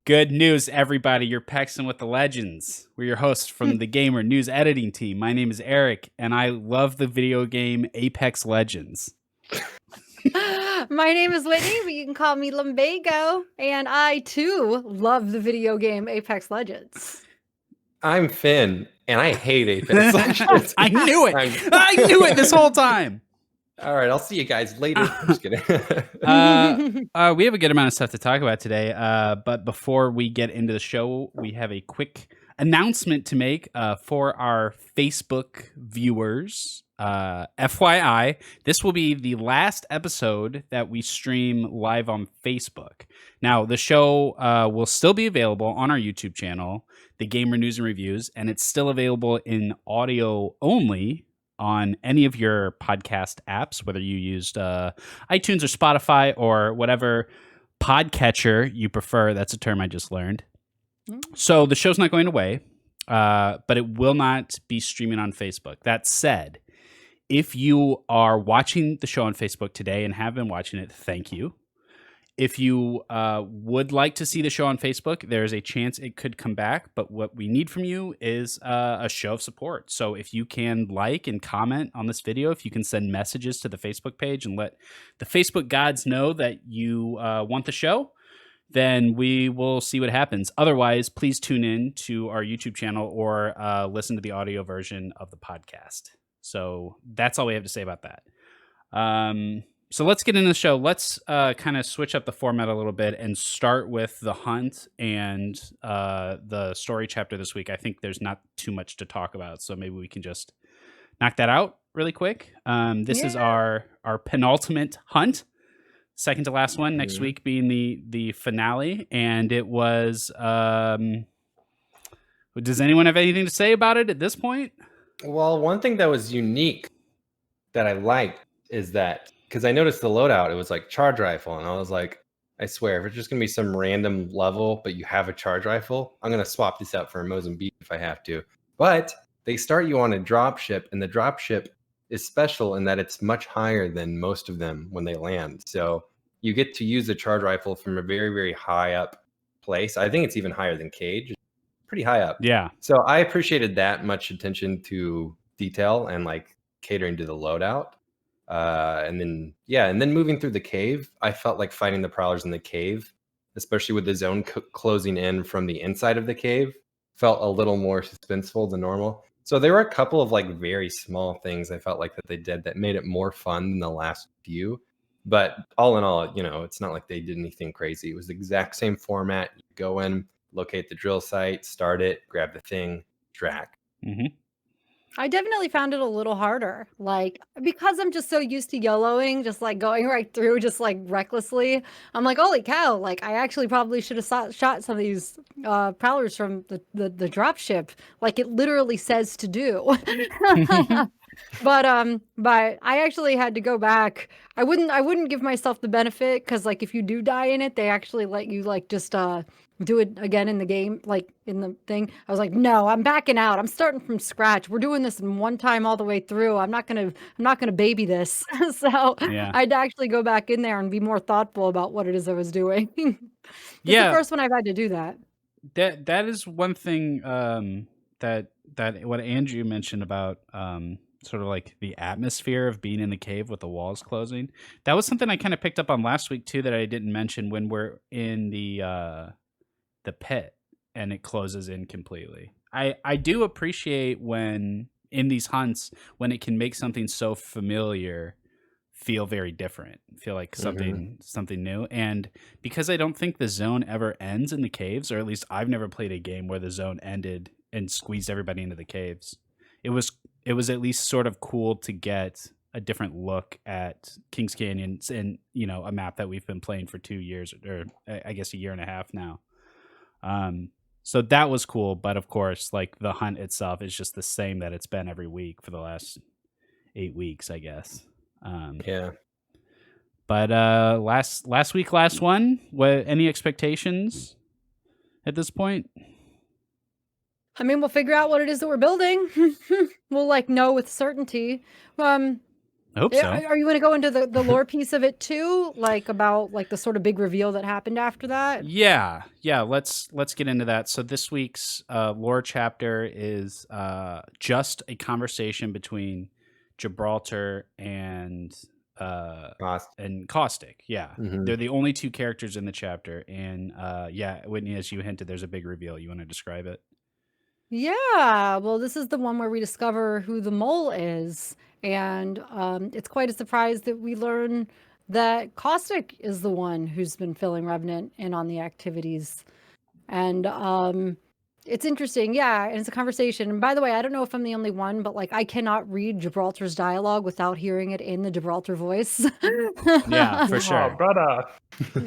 Good news, everybody. You're Pexin with the Legends. We're your hosts from the Gamer News Editing Team. My name is Eric, and I love the video game Apex Legends. My name is Whitney, but you can call me Lumbago, and I too love the video game Apex Legends. I'm Finn, and I hate Apex Legends. I knew it. I knew it this whole time. All right, I'll see you guys later. I'm just kidding. We have a good amount of stuff to talk about today, but before we get into the show, we have a quick announcement to make for our Facebook viewers. FYI, this will be the last episode that we stream live on Facebook. Now, the show will still be available on our YouTube channel, The Gamer News and Reviews, and it's still available in audio only on any of your podcast apps, whether you used iTunes or Spotify or whatever podcatcher you prefer. That's a term I just learned. So the show's not going away, but it will not be streaming on Facebook. That said, if you are watching the show on Facebook today and have been watching it, thank you. If you would like to see the show on Facebook, there's a chance it could come back. But what we need from you is a show of support. So if you can like and comment on this video, if you can send messages to the Facebook page and let the Facebook gods know that you want the show, then we will see what happens. Otherwise, please tune in to our YouTube channel or listen to the audio version of the podcast. So that's all we have to say about that. So let's get into the show. Let's kind of switch up the format a little bit and start with the hunt and the story chapter this week. I think there's not too much to talk about, so maybe we can just knock that out really quick. This is our penultimate hunt, second to last one, next week being the finale. And it was... does anyone have anything to say about it at this point? Well, one thing that was unique that I liked is that, because I noticed the loadout, it was like charge rifle, and I was like, I swear, if it's just going to be some random level, but you have a charge rifle, I'm going to swap this out for a Mozambique if I have to. But they start you on a dropship, and the dropship is special in that it's much higher than most of them when they land. So you get to use the charge rifle from a very, very high up place. I think it's even higher than Cage. Pretty high up. Yeah. So I appreciated that much attention to detail and like catering to the loadout. And then moving through the cave, I felt like fighting the prowlers in the cave, especially with the zone closing in from the inside of the cave, felt a little more suspenseful than normal. So there were a couple of like very small things I felt like that they did that made it more fun than the last few. But all in all, it's not like they did anything crazy. It was the exact same format. You go in, locate the drill site, start it, grab the thing, track. Mm-hmm. I definitely found it a little harder, like, because I'm just so used to YOLOing, just like going right through, just like recklessly. I'm like, holy cow, like I actually probably should have shot some of these prowlers from the dropship, like it literally says to do. But I actually had to go back. I wouldn't give myself the benefit, because like if you do die in it, they actually let you like just do it again in the game, like in the thing. I was like, no, I'm backing out. I'm starting from scratch. We're doing this in one time all the way through. I'm not gonna baby this. So yeah. I'd actually go back in there and be more thoughtful about what it is I was doing. It's the first one I've had to do that. That is one thing that what Andrew mentioned about sort of like the atmosphere of being in the cave with the walls closing. That was something I kind of picked up on last week too, that I didn't mention when we're in the pit and it closes in completely. I do appreciate when in these hunts, when it can make something so familiar feel very different, feel like something new. And because I don't think the zone ever ends in the caves, or at least I've never played a game where the zone ended and squeezed everybody into the caves. It was at least sort of cool to get a different look at Kings Canyon and, a map that we've been playing for 2 years, or I guess a year and a half now. So that was cool. But of course, like the hunt itself is just the same that it's been every week for the last 8 weeks, I guess. Yeah. But last week, last one, any expectations at this point? I mean, we'll figure out what it is that we're building. We'll like know with certainty. I hope so. Are you going to go into the lore piece of it too, like about like the sort of big reveal that happened after that? Yeah. Let's get into that. So this week's lore chapter is just a conversation between Gibraltar and Caustic. Yeah, Mhm. they're the only two characters in the chapter, and yeah, Whitney, as you hinted, there's a big reveal. You want to describe it? Yeah, well, this is the one where we discover who the mole is, and it's quite a surprise that we learn that Caustic is the one who's been filling Revenant in on the activities. And it's interesting, yeah, and it's a conversation. And by the way, I don't know if I'm the only one, but like I cannot read Gibraltar's dialogue without hearing it in the Gibraltar voice. Yeah, for Oh, sure. brother.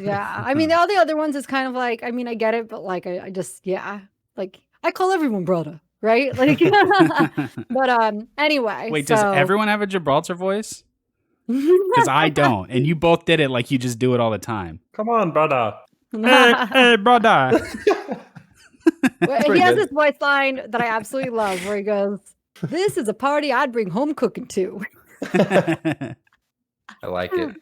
Yeah, I mean, all the other ones is kind of like, I mean, I get it, but like, I just, yeah, like I call everyone brother, right? Like, but anyway, Wait, does so everyone have a Gibraltar voice? Because I don't, and you both did it like you just do it all the time. Come on, brother. Hey, brother. Well, he pretty has good. this voice line that I absolutely love, where he goes, "This is a party I'd bring home cooking to." I like it.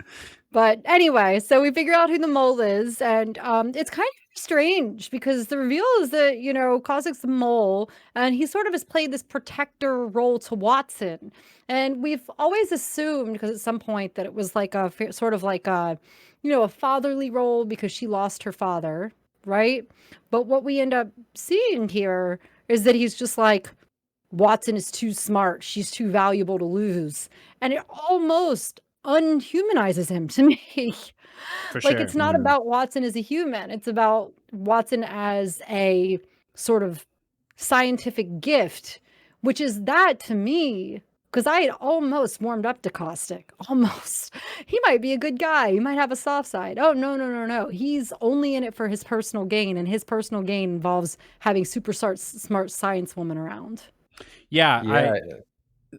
But anyway, so we figure out who the mole is, and it's kind of strange because the reveal is that, you know, Cossack's the mole, and he sort of has played this protector role to Watson. And we've always assumed, because at some point, that it was like a sort of like a, you know, a fatherly role because she lost her father, right? But what we end up seeing here is that he's just like, Watson is too smart. She's too valuable to lose. And it almost unhumanizes him to me. For Like, sure. it's not about Watson as a human, it's about Watson as a sort of scientific gift, which is that to me. Because I had almost warmed up to Caustic. Almost. He might be a good guy. He might have a soft side. Oh, no, no, no, no. He's only in it for his personal gain. And his personal gain involves having super smart science woman around. Yeah, Yeah.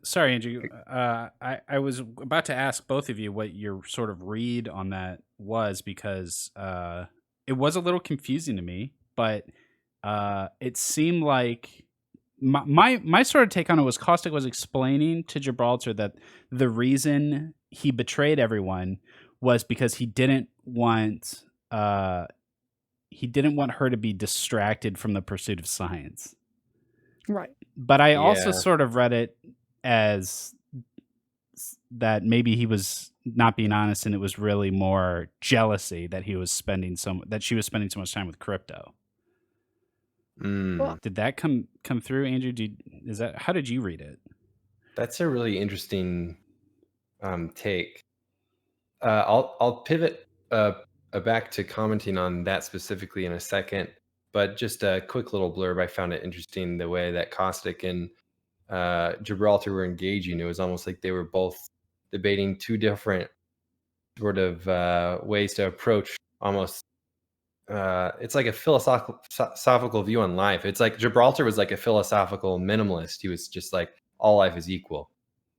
sorry, Andrew. I was about to ask both of you what your sort of read on that was, because it was a little confusing to me, but it seemed like my sort of take on it was Caustic was explaining to Gibraltar that the reason he betrayed everyone was because he didn't want her to be distracted from the pursuit of science. Right. But I also Yeah. sort of read it as that maybe he was not being honest, and it was really more jealousy that she was spending so much time with Crypto. Mm. Did that come through, Andrew? How did you read it? That's a really interesting take. I'll pivot back to commenting on that specifically in a second, but just a quick little blurb. I found it interesting the way that Caustic and Gibraltar were engaging. It was almost like they were both debating two different sort of ways to approach almost. It's like a philosophical view on life. It's like Gibraltar was like a philosophical minimalist. He was just like, all life is equal.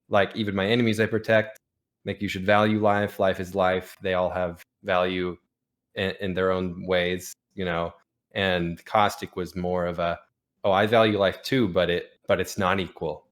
Like, even my enemies I protect. Like, you should value life. Life is life. They all have value in their own ways, you know. And Caustic was more of a, oh, I value life too, but it's not equal.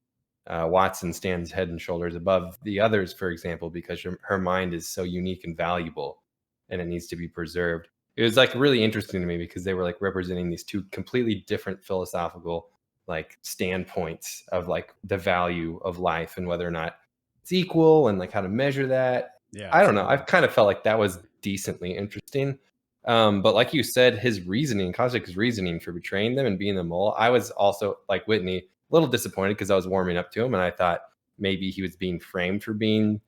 Watson stands head and shoulders above the others, for example, because her mind is so unique and valuable, and it needs to be preserved. It was like really interesting to me because they were like representing these two completely different philosophical like standpoints of like the value of life and whether or not it's equal and like how to measure that. Yeah, I don't know. I've kind of felt like that was decently interesting. But like you said, his reasoning, Kozik's reasoning for betraying them and being the mole, I was also like Whitney, a little disappointed because I was warming up to him and I thought maybe he was being framed for being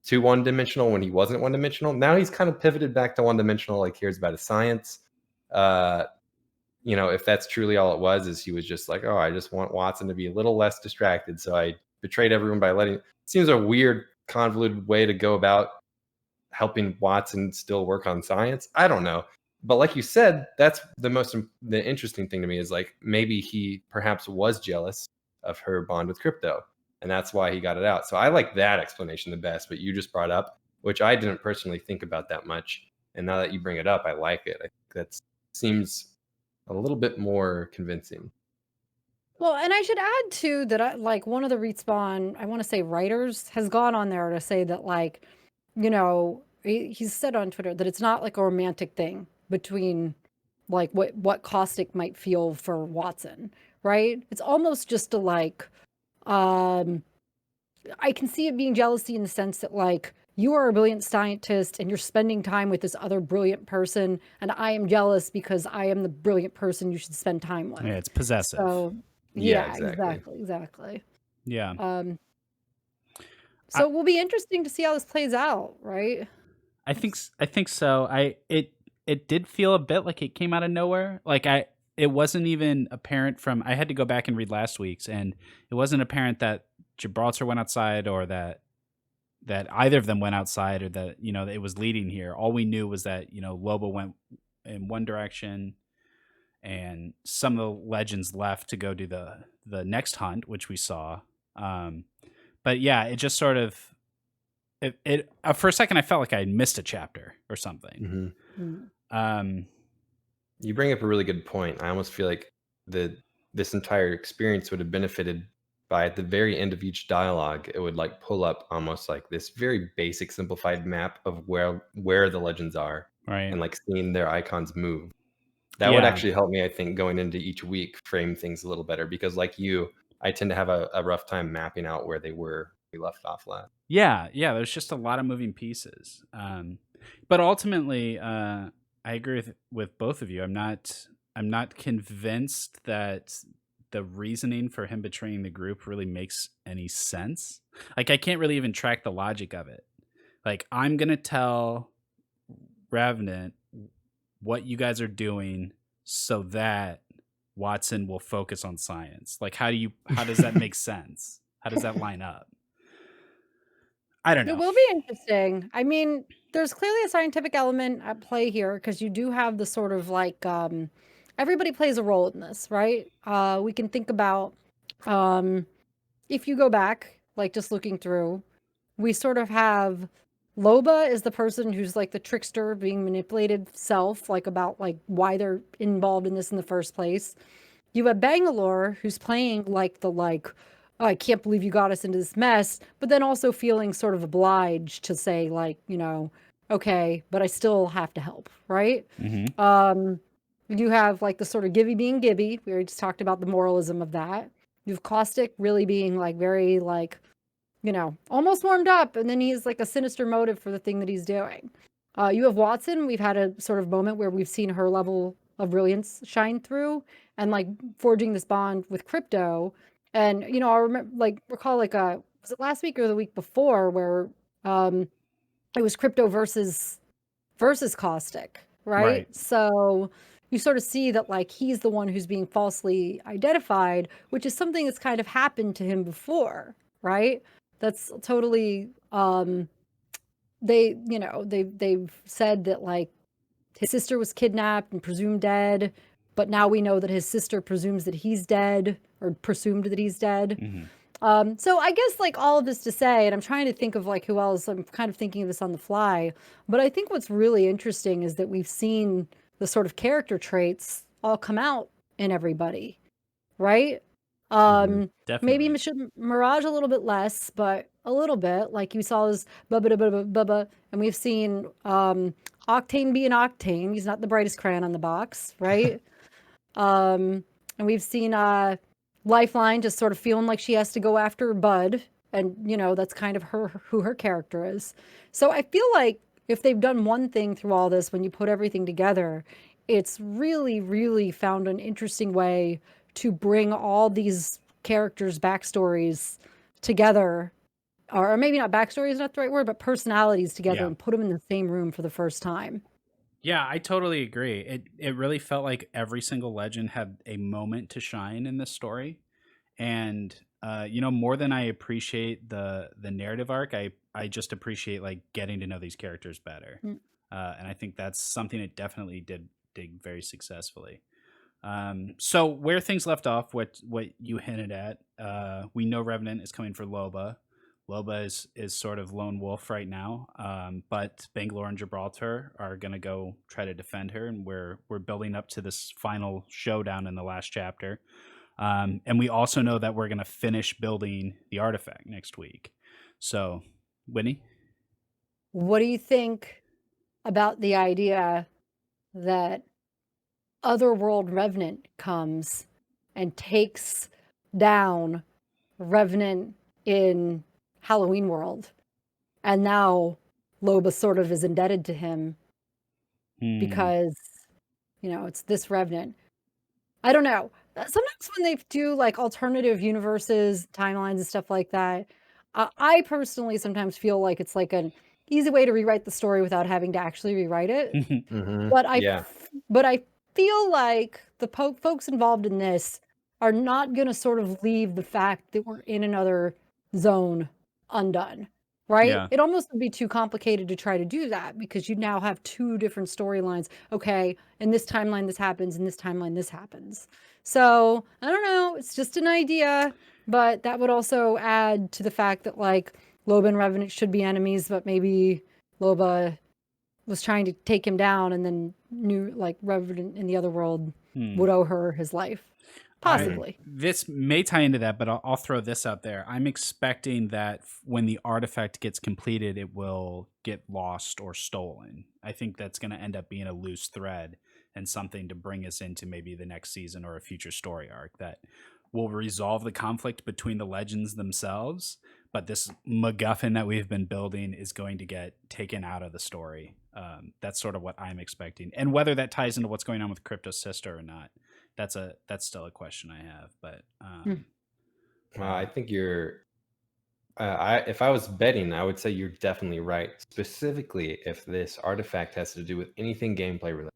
too one-dimensional when he wasn't one-dimensional. Now he's kind of pivoted back to one-dimensional, like cares about his science. You know, if that's truly all it was, is he was just like, oh, I just want Watson to be a little less distracted. So I betrayed everyone by letting. Seems a weird, convoluted way to go about helping Watson still work on science. I don't know. But like you said, that's the interesting thing to me is like maybe he perhaps was jealous of her bond with Crypto, and that's why he got it out. So I like that explanation the best. But you just brought up, which I didn't personally think about that much, and now that you bring it up, I like it. I think that seems a little bit more convincing. Well, and I should add too that like one of the Respawn, I want to say writers, has gone on there to say that like, he's said on Twitter that it's not like a romantic thing between like what Caustic might feel for Watson, right? It's almost just a like, um, I can see it being jealousy in the sense that like you are a brilliant scientist and you're spending time with this other brilliant person, and I am jealous because I am the brilliant person you should spend time with. Yeah, it's possessive. So Yeah, yeah, exactly. exactly. Yeah. Um, I, so it will be interesting to see how this plays out, right? I think so. It did feel a bit like it came out of nowhere. Like it wasn't even apparent from I had to go back and read last week's, and it wasn't apparent that Gibraltar went outside or that either of them went outside or that, it was leading here. All we knew was that, Lobo went in one direction and some of the legends left to go do the next hunt, which we saw. But yeah, it just sort of it for a second I felt like I had missed a chapter or something. Mm-hmm. Um, You bring up a really good point. I almost feel like this entire experience would have benefited by at the very end of each dialogue, it would like pull up almost like this very basic simplified map of where the legends are right. and like seeing their icons move. That would Yeah. actually help me, I think, going into each week frame things a little better because like you, I tend to have a rough time mapping out where they were we left off last. Yeah, there's just a lot of moving pieces. But ultimately, I agree with both of you. I'm not convinced that the reasoning for him betraying the group really makes any sense. Like I can't really even track the logic of it. Like I'm gonna tell Revenant what you guys are doing so that Watson will focus on science. Like how does that make sense? How does that line up? I don't It know. will be interesting. I mean, there's clearly a scientific element at play here because you do have the sort of like everybody plays a role in this, right? We can think about um if you go back, like just looking through, we sort of have Loba is the person who's like the trickster being manipulated self, like about like why they're involved in this in the first place. You have Bangalore, who's playing like the like, oh, I can't believe you got us into this mess, but then also feeling sort of obliged to say like, okay, but I still have to help, right? Mm-hmm. You have like the sort of Gibby being Gibby. We already just talked about the moralism of that. You have Caustic really being like very like, almost warmed up, and then he's like a sinister motive for the thing that he's doing. You have Watson. We've had a sort of moment where we've seen her level of brilliance shine through and like forging this bond with Crypto. And I remember recall like was it last week or the week before where it was Crypto versus Caustic, right? Right. So you sort of see that like he's the one who's being falsely identified, which is something that's kind of happened to him before, right? That's totally they've said that like his sister was kidnapped and presumed dead, but now we know that his sister presumes that he's dead or presumed that he's dead. Mm-hmm. So I guess like all of this to say, and I'm trying to think of like who else. I'm kind of thinking of this on the fly, but I think what's really interesting is that we've seen the sort of character traits all come out in everybody, right? Maybe Definitely. Mirage a little bit less, but a little bit. Like you saw his bubba bubba bubba, and we've seen Octane be an Octane. He's not the brightest crayon on the box, right? And we've seen Lifeline just sort of feeling like she has to go after Bud, and that's kind of who her character is. So I feel like if they've done one thing through all this, when you put everything together, it's really, really found an interesting way to bring all these characters' backstories together, or maybe not backstory is not the right word, but personalities together Yeah. and put them in the same room for the first time. Yeah, I totally agree. It really felt like every single legend had a moment to shine in this story. And more than I appreciate the narrative arc, I just appreciate like getting to know these characters better. Mm. And I think that's something it definitely did very successfully. So where things left off, what you hinted at, we know Revenant is coming for Loba. Loba is sort of lone wolf right now, but Bangalore and Gibraltar are going to go try to defend her, and we're building up to this final showdown in the last chapter. And we also know that we're going to finish building the artifact next week. So, Whitney? What do you think about the idea that Otherworld Revenant comes and takes down Revenant in Halloween World, and now Loba sort of is indebted to him because, it's this Revenant. I don't know. Sometimes when they do like alternative universes, timelines, and stuff like that, I personally sometimes feel like it's like an easy way to rewrite the story without having to actually rewrite it. But Yeah. I feel like the folks involved in this are not going to sort of leave the fact that we're in another zone undone, right? Yeah. It almost would be too complicated to try to do that because you now have two different storylines. Okay, in this timeline this happens, in this timeline this happens. So I don't know. It's just an idea, but that would also add to the fact that like Loba and Revenant should be enemies, but maybe Loba was trying to take him down, and then knew like Revenant in the other world would owe her his life. Possibly. This may tie into that, but I'll throw this out there. I'm expecting that when the artifact gets completed, it will get lost or stolen. I think that's going to end up being a loose thread and something to bring us into maybe the next season or a future story arc that will resolve the conflict between the legends themselves. But this MacGuffin that we've been building is going to get taken out of the story. That's sort of what I'm expecting. And whether that ties into what's going on with Crypto's sister or not, that's still a question I have. But I think you're. If I was betting, I would say you're definitely right. Specifically, if this artifact has to do with anything gameplay related,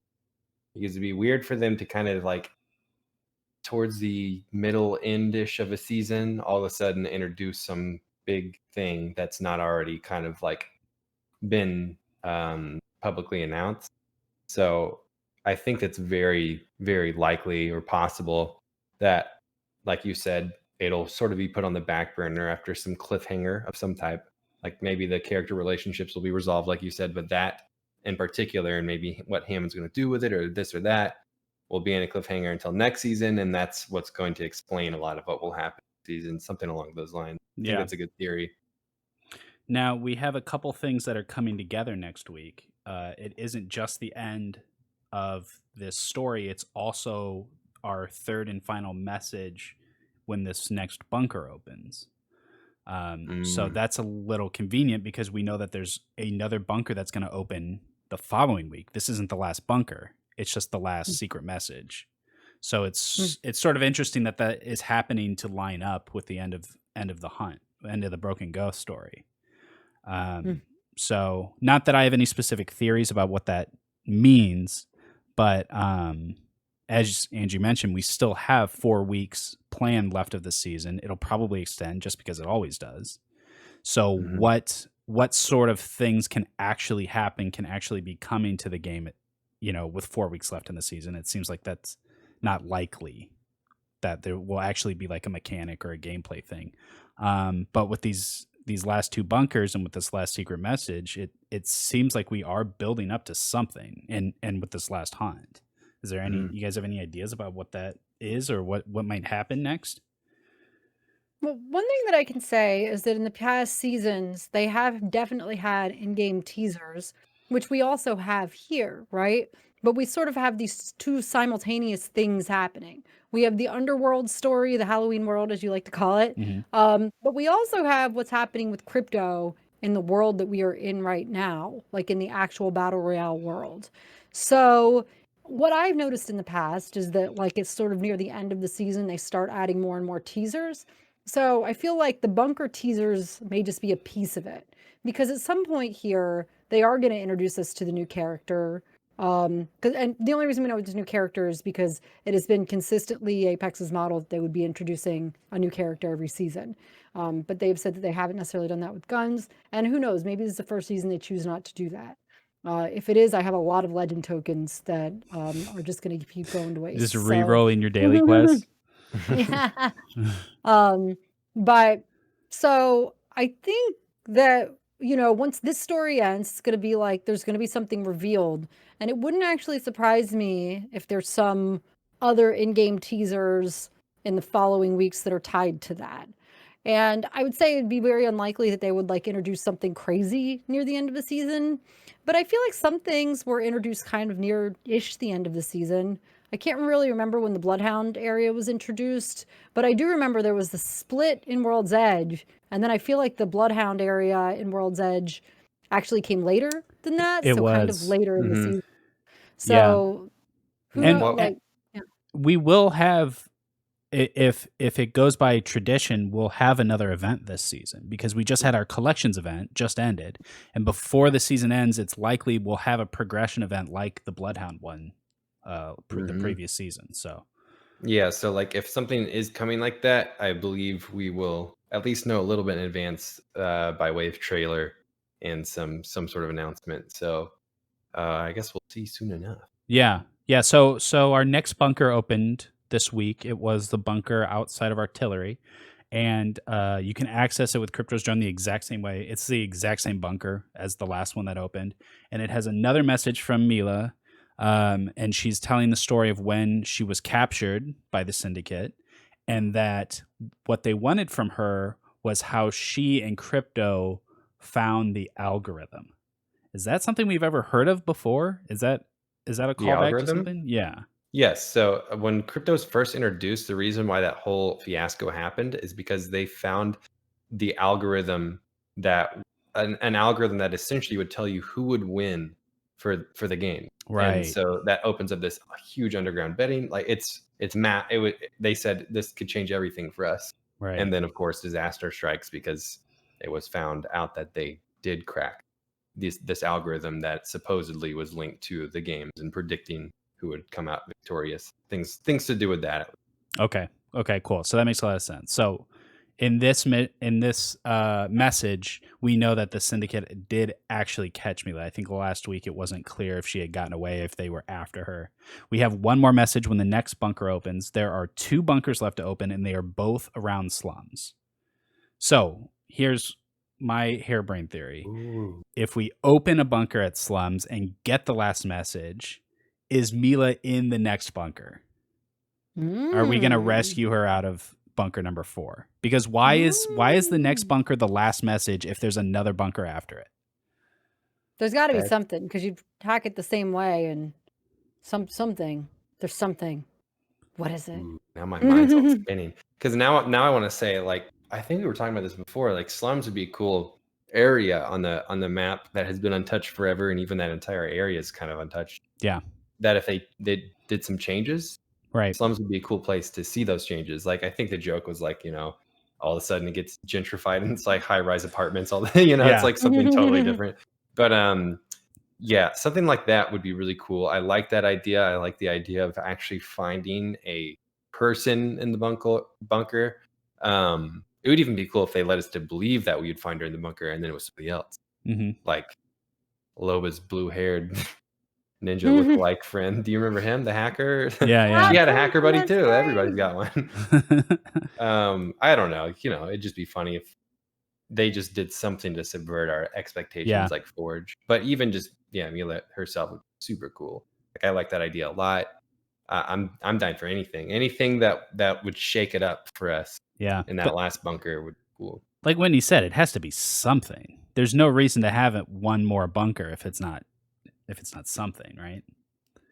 because it'd be weird for them to kind of like towards the middle end-ish of a season, all of a sudden introduce some big thing that's not already kind of like been publicly announced. So I think it's very, very likely or possible that, like you said, it'll sort of be put on the back burner after some cliffhanger of some type. Like maybe the character relationships will be resolved, like you said, but that in particular, and maybe what Hammond's going to do with it or this or that, will be in a cliffhanger until next season. And that's what's going to explain a lot of what will happen this season, something along those lines. I think that's a good theory. Now, we have a couple things that are coming together next week. It isn't just the end of this story, it's also our third and final message when this next bunker opens. So that's a little convenient because we know that there's another bunker that's going to open the following week. This isn't the last bunker. It's just the last secret message. So it's sort of interesting that that is happening to line up with the end of the hunt, end of the Broken Ghost story. So not that I have any specific theories about what that means, but as Angie mentioned, we still have 4 weeks planned left of the season. It'll probably extend just because it always does. So what sort of things can actually happen, can actually be coming to the game, with 4 weeks left in the season? It seems like that's not likely that there will actually be like a mechanic or a gameplay thing. But with these last 2 bunkers and with this last secret message, it seems like we are building up to something. And with this last hunt, is there any? You guys have any ideas about what that is or what might happen next? Well, one thing that I can say is that in the past seasons, they have definitely had in-game teasers, which we also have here, right? But we sort of have these two simultaneous things happening. We have the underworld story, the Halloween world, as you like to call it. But we also have what's happening with crypto in the world that we are in right now, like in the actual battle royale world. So what I've noticed in the past is that like it's sort of near the end of the season, they start adding more and more teasers. So I feel like the bunker teasers may just be a piece of it because at some point here, they are going to introduce us to the new character. And the only reason we know it's a new character is because it has been consistently Apex's model that they would be introducing a new character every season. But they've said that they haven't necessarily done that with guns. And who knows, maybe this is the first season they choose not to do that. If it is, I have a lot of legend tokens that are just going to keep going to waste. Just re-rolling your daily quest. Yeah. But so I think that, once this story ends, it's going to be like there's going to be something revealed. And it wouldn't actually surprise me if there's some other in-game teasers in the following weeks that are tied to that. And I would say it'd be very unlikely that they would like introduce something crazy near the end of the season. But I feel like some things were introduced kind of near-ish the end of the season. I can't really remember when the Bloodhound area was introduced, but I do remember there was the split in World's Edge, and then I feel like the Bloodhound area in World's Edge actually came later than that, It so kind of was. later in the Mhm. season. Yeah. So who And- knows? Well- Like, We will have, if it goes by tradition, we'll have another event this season because we just had our collections event just ended, and before the season ends, it's likely we'll have a progression event like the Bloodhound one, the Mhm. previous season. So Yeah, so like if something is coming like that, I believe we will at least know a little bit in advance by way of trailer and some sort of announcement. So I guess we'll see soon enough. yeah. So our next bunker opened this week. It was the bunker outside of artillery, and you can access it with Crypto's Drone the exact same way. It's the exact same bunker as the last one that opened, and it has another message from Mila, and she's telling the story of when she was captured by the syndicate, and that what they wanted from her was how she and Crypto found the algorithm. Is that something we've ever heard of before? Is that a callback to algorithm? something? Yeah. Yes. So when crypto was first introduced, the reason why that whole fiasco happened is because they found the algorithm that an algorithm that essentially would tell you who would win for the game. Right. And so that opens up this huge underground betting. Like it's they said this could change everything for us. Right. And then of course disaster strikes because it was found out that they did crack this algorithm that supposedly was linked to the games and predicting who would come out victorious. Things to do with that. Okay. Cool. So that makes a lot of sense. So in this message, we know that the syndicate did actually catch Mila. I think last week it wasn't clear if she had gotten away, if they were after her. We have one more message when the next bunker opens. There are 2 bunkers left to open, and they are both around slums. So here's my harebrained theory. Ooh. If we open a bunker at slums and get the last message, is Mila in the next bunker? Are we going to rescue her out of bunker number 4? Because why is the next bunker the last message if there's another bunker after it? There's got to be That- something because you hack it the same way and something. There's something. What is it? Ooh, now my mind's all spinning. Because now I want to say, like, I think we were talking about this before. Like, slums would be a cool area on the map that has been untouched forever, and even that entire area is kind of untouched. Yeah. That if they did some changes, Right. slums would be a cool place to see those changes. Like, I think the joke was like, all of a sudden it gets gentrified and it's like high-rise apartments. All Yeah. it's like something totally different. But yeah, something like that would be really cool. I like that idea. I like the idea of actually finding a person in the bunker. It would even be cool if they led us to believe that we would find her in the bunker and then it was somebody else. Mm-hmm. Like Loba's blue-haired ninja lookalike friend. Do you remember him, the hacker? Yeah. He had a hacker buddy too. That's Everybody's got one. I don't know. It'd just be funny if they just did something to subvert our expectations, like Forge. But even just Mila herself would be super cool. Like I like that idea a lot. I'm dying for anything that would shake it up for us. Yeah. In that last bunker would be cool. Like Whitney said, it has to be something. There's no reason to have it one more bunker if it's not something, right?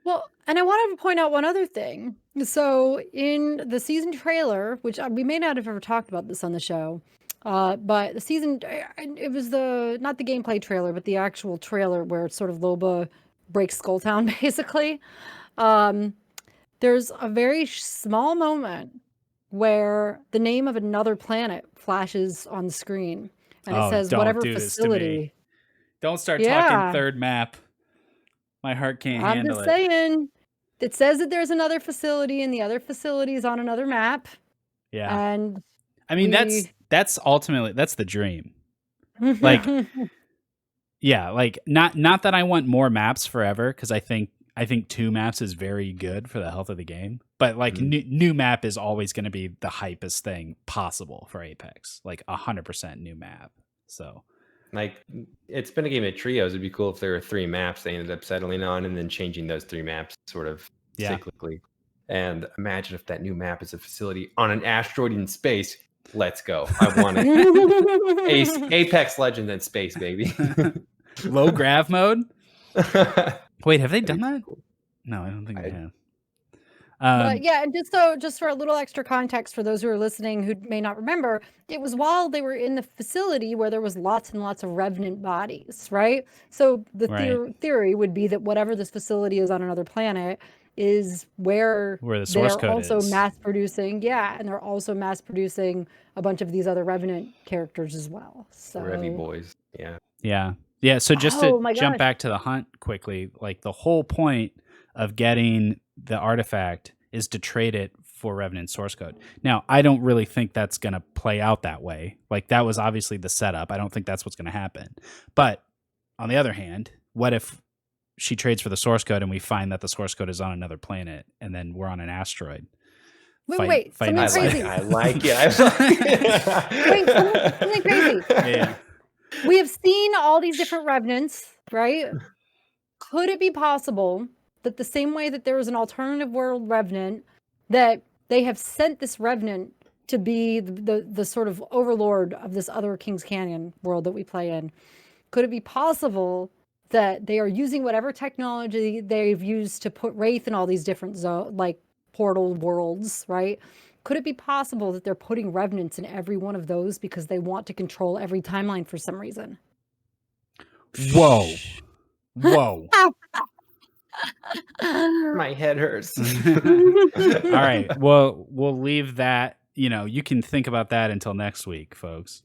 Well, and I wanted to point out one other thing. So in the season trailer, which we may not have ever talked about this on the show, but the season, it was not the gameplay trailer, but the actual trailer where it's sort of Loba breaks Skulltown, basically. There's a very small moment where the name of another planet flashes on the screen. And it says, don't whatever do this to me. facility. Don't start Yeah. talking third map. My heart can't I'm handle just it. saying. It says that there's another facility, and the other facility is on another map. Yeah. And I mean, that's ultimately the dream. Like, yeah, like not that I want more maps forever, because I think 2 maps is very good for the health of the game. But like new map is always going to be the hypest thing possible for Apex. Like 100% new map. So like it's been a game of trios. It'd be cool if there were 3 maps they ended up settling on and then changing those 3 maps sort of cyclically. And imagine if that new map is a facility on an asteroid in space. Let's go. I want it. Apex Legends in space, baby. Low grav mode. Wait, have they done That'd that? No, I don't think they have. But yeah, and just for a little extra context for those who are listening who may not remember, it was while they were in the facility where there was lots and lots of revenant bodies, right? So the theory would be that whatever this facility is on another planet is where the source code also is. mass producing, and they're also mass producing a bunch of these other revenant characters as well. So Revy boys, yeah. So just to jump gosh. back to the hunt quickly, like the whole point of getting the artifact is to trade it for revenant source code. Now, I don't really think that's going to play out that way. Like that was obviously the setup. I don't think that's what's going to happen. But on the other hand, what if she trades for the source code and we find that the source code is on another planet and then we're on an asteroid? Wait, something crazy. I like it. Wait, something crazy. Yeah. We have seen all these different revenants, right? Could it be possible that the same way that there is an alternative world revenant, that they have sent this revenant to be the sort of overlord of this other King's Canyon world that we play in? Could it be possible that they are using whatever technology they've used to put Wraith in all these different like portal worlds, right? Could it be possible that they're putting revenants in every one of those because they want to control every timeline for some reason? Whoa. My head hurts. All right. Well, we'll leave that. You can think about that until next week, folks.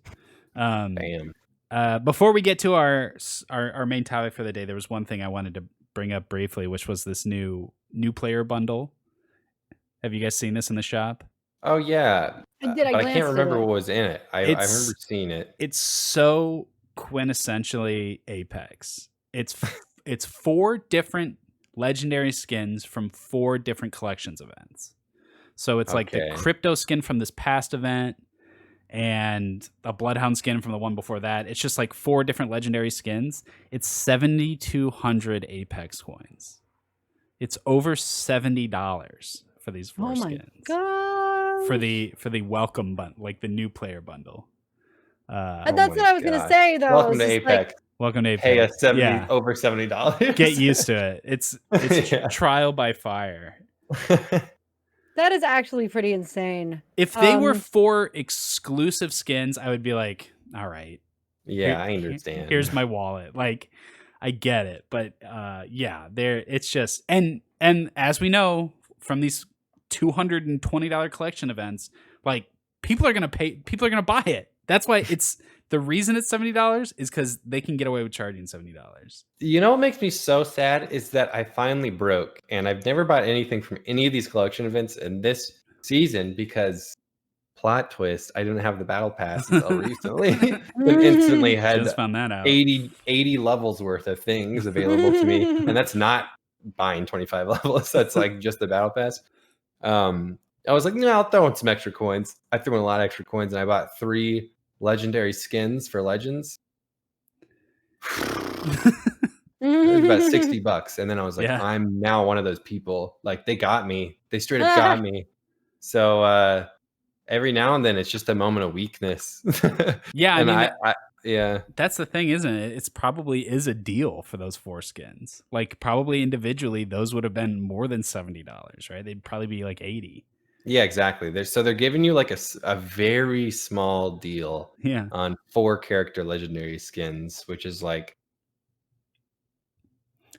Bam. Before we get to our main topic for the day, there was one thing I wanted to bring up briefly, which was this new player bundle. Have you guys seen this in the shop? Oh yeah, I but I can't remember what was in it. I remember seeing it. It's so quintessentially Apex. It's 4 different legendary skins from 4 different collections events. So it's like the crypto skin from this past event and a Bloodhound skin from the one before that. It's just like 4 different legendary skins. It's 7,200 Apex coins. It's over $70 for these 4 skins. Oh my god! For the welcome bundle, like the new player bundle. That's what I was gonna say though. Welcome to Apex. Welcome to Apex. Pay us over $70. Get used to it. It's trial by fire. That is actually pretty insane. If they were 4 exclusive skins, I would be like, all right. Yeah, I understand. Here's my wallet. Like, I get it. But it's just and as we know from these $220 collection events, like people are gonna buy it. That's why it's the reason it's $70 is because they can get away with charging $70. You know what makes me so sad is that I finally broke, and I've never bought anything from any of these collection events in this season because plot twist, I didn't have the battle pass until recently. And instantly had just found that out. 80 levels worth of things available to me, and that's not buying 25 levels. That's like just the battle pass. I was like, I'll throw in some extra coins. I threw in a lot of extra coins, and I bought 3 legendary skins for Legends. It was about $60, and then I was like, I'm now one of those people. Like they got me. They straight up got me. So every now and then, it's just a moment of weakness. Yeah, and I mean, yeah, that's the thing, isn't it? It's probably is a deal for those 4 skins. Like probably individually, those would have been more than $70, right? They'd probably be like 80. Yeah, exactly. They're giving you like a very small deal on 4 character legendary skins, which is like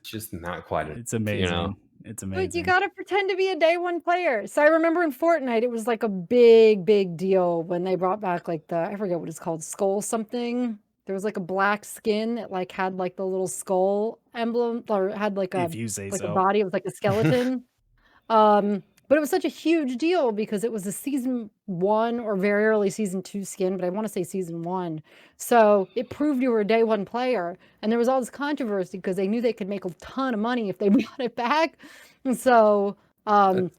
just not quite. It's amazing. It's amazing. But you gotta pretend to be a day 1 player. So I remember in Fortnite, it was like a big deal when they brought back like I forget what it's called, skull something. There was like a black skin that like had like the little skull emblem, or had like a body. It was like a skeleton. But it was such a huge deal because it was a season 1 or very early season 2 skin, but I want to say season 1. So it proved you were a day 1 player. And there was all this controversy because they knew they could make a ton of money if they brought it back. And so what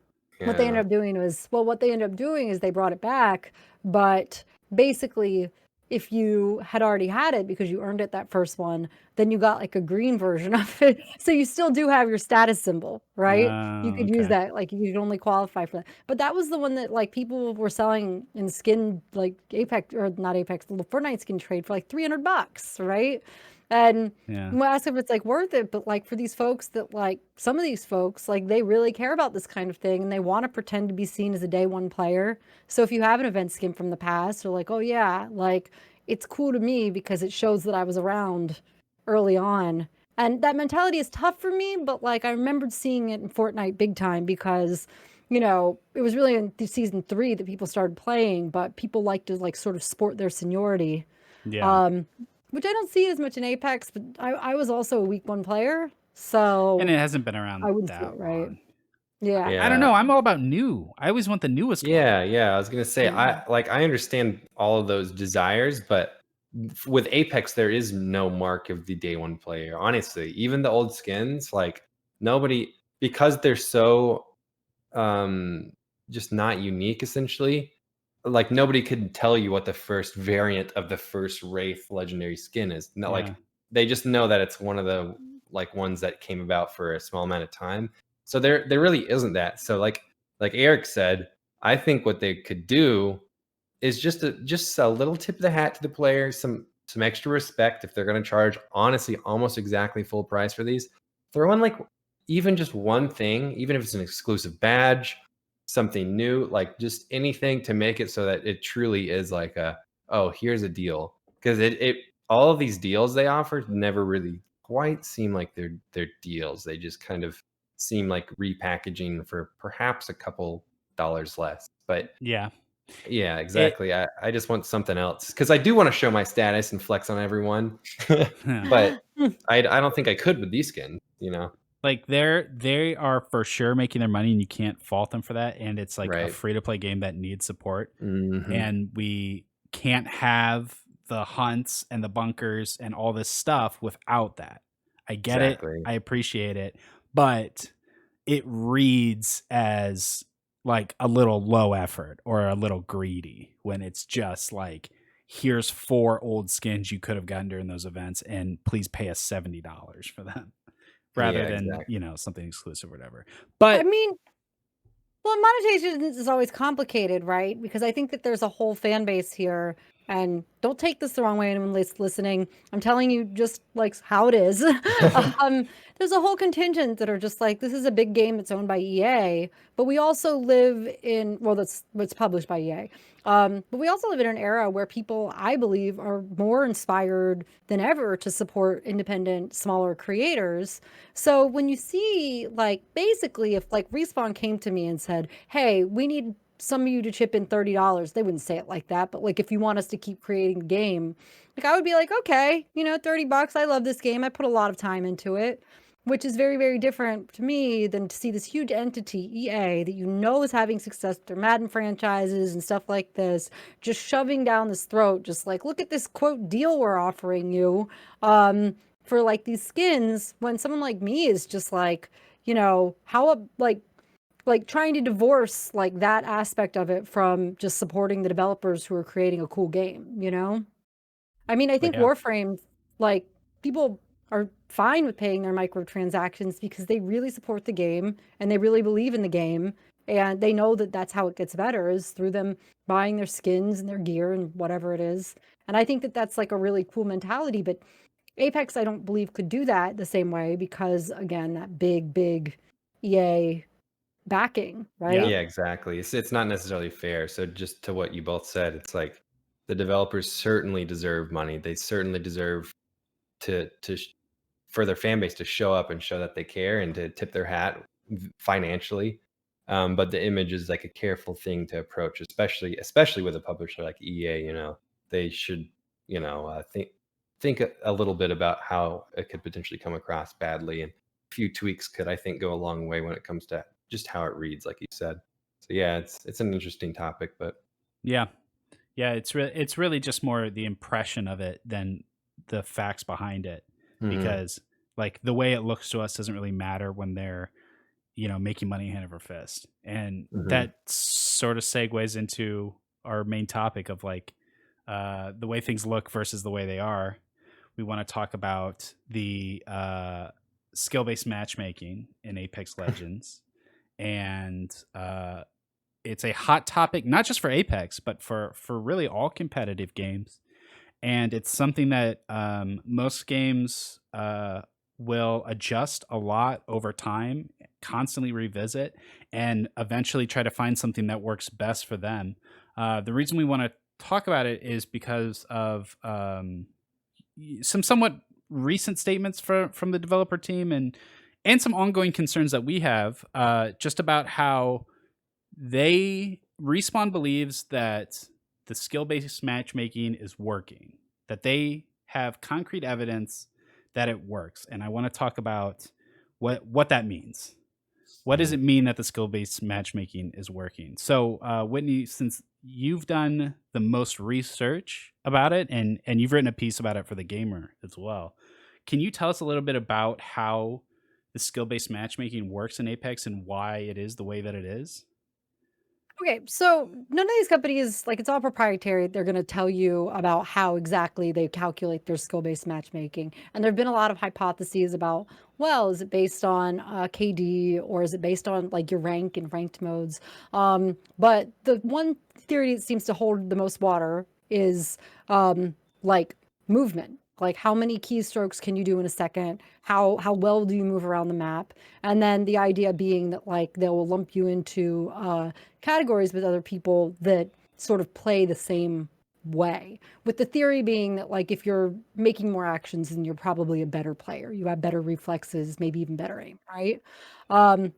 they ended up doing is they brought it back. But basically if you had already had it because you earned it that first one, then you got like a green version of it. So you still do have your status symbol, right? You Oh, could use okay. that, like you could only qualify for that. But that was the one that like people were selling in skin, like Apex or not Apex, the Fortnite skin trade for like $300, right? And Yeah. we'll ask if it's like worth it, but like for these folks that like some of these folks, like they really care about this kind of thing and they want to pretend to be seen as a day one player. So if you have an event skin from the past, they're like, oh yeah, like it's cool to me because it shows that I was around early on. And that mentality is tough for me, but like I remembered seeing it in Fortnite big time because, you know, it was really in season 3 that people started playing, but people like to like sort of sport their seniority. Yeah. Um, which I don't see as much in Apex, but I was also a week 1 player, And so it hasn't been I around wouldn't see it that right. long. Yeah. I don't Yeah. know. I'm all about new. I always want the newest one. Yeah. I was gonna say, Yeah. I understand all of those desires, but with Apex, there is no mark of the day one player. Honestly, even the old skins, like nobody, because they're so um just not unique essentially, like nobody could tell you what the first variant of the first Wraith legendary skin is. No, Yeah. like they just know that it's one of the like ones that came about for a small amount of time. So there really isn't that. So like Eric said, I think what they could do is just a little tip of the hat to the player, some extra respect if they're going to charge honestly almost exactly full price for these. Throw in like even just one thing, even if it's an exclusive badge, something new, like just anything to make it so that it truly is like a, oh, here's a deal. Because it all of these deals they offer never really quite seem like they're deals. They just kind of seem like repackaging for perhaps a couple dollars less. But Yeah. yeah, It exactly. I just want something else because I do want to show my status and flex on everyone, but I don't think I could with these skins. You know, like they are for sure making their money and you can't fault them for that. And it's like a right? free to play game that needs support. Hmm. And we can't have the hunts and the bunkers and all this stuff without that. I get it. Exactly. I appreciate it. But it reads as like a little low effort or a little greedy when it's just like, here's 4 old skins you could have gotten during those events and please pay us $70 for them rather Yeah, than, exactly. something exclusive or whatever. I But mean, well, monetization is always complicated, right? Because I think that there's a whole fan base here, and don't take this the wrong way, anyone listening. I'm telling you just like how it is. There's a whole contingent that are just like, this is a big game that's owned by EA, but we also live in, well, that's what's published by EA. But we also live in an era where people, I believe, are more inspired than ever to support independent, smaller creators. So when you see, like, basically, if like Respawn came to me and said, "Hey, we need some of you to chip in $30," they wouldn't say it like that, but like if you want us to keep creating the game, like I would be like, okay, you know, $30. I love this game. I put a lot of time into it, which is very, very different to me than to see this huge entity, EA, that you know is having success with their Madden franchises and stuff like this, just shoving down this throat, just like, look at this quote deal we're offering you. For like these skins when someone like me is just like, you know, like trying to divorce like that aspect of it from just supporting the developers who are creating a cool game, you know? I mean, I think yeah. Warframe, like, people are fine with paying their microtransactions because they really support the game and they really believe in the game. And they know that that's how it gets better is through them buying their skins and their gear and whatever it is. And I think that that's like a really cool mentality. But Apex, I don't believe, could do that the same way because, again, that big, big EA backing, Yeah. right? Yeah, exactly. It's not necessarily fair. So just to what you both said, it's like the developers certainly deserve money. They certainly deserve to for their fan base to show up and show that they care and to tip their hat financially. But the image is like a careful thing to approach, especially with a publisher like EA. You know, they should think a little bit about how it could potentially come across badly, and a few tweaks could, I think, go a long way when it comes to just how it reads, like you said. So yeah, it's an interesting topic, but Yeah. Yeah, it's really just more the impression of it than the facts behind it mhm, because like the way it looks to us doesn't really matter when they're, making money hand over fist. And mhm. that sort of segues into our main topic of like the way things look versus the way they are, we want to talk about the skill-based matchmaking in Apex Legends. And it's a hot topic, not just for Apex, but for really all competitive games. And it's something that most games will adjust a lot over time, constantly revisit, and eventually try to find something that works best for them. The reason we want to talk about it is because of some somewhat recent statements from the developer team, and some ongoing concerns that we have just about how Respawn believes that the skill-based matchmaking is working, that they have concrete evidence that it works. And I want to talk about what that means. What does it mean that the skill-based matchmaking is working? So, Whitney, since you've done the most research about it, and you've written a piece about it for The Gamer as well, can you tell us a little bit about how the skill-based matchmaking works in Apex and why it is the way that it is? Okay, so none of these companies, like, it's all proprietary. They're going to tell you about how exactly they calculate their skill-based matchmaking. And there have been a lot of hypotheses about, well, is it based on KD, or is it based on like your rank and ranked modes? But the one theory that seems to hold the most water is like movement. Like, how many keystrokes can you do in a second? How well do you move around the map? And then the idea being that, like, they will lump you into categories with other people that sort of play the same way, with the theory being that, like, if you're making more actions, then you're probably a better player. You have better reflexes, maybe even better aim, right?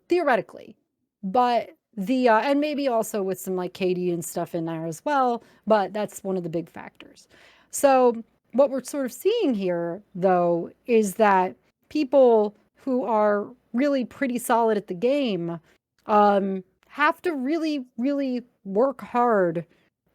Theoretically. But the and maybe also with some like KD and stuff in there as well, but that's one of the big factors. So what we're sort of seeing here, though, is that people who are really pretty solid at the game have to really, really work hard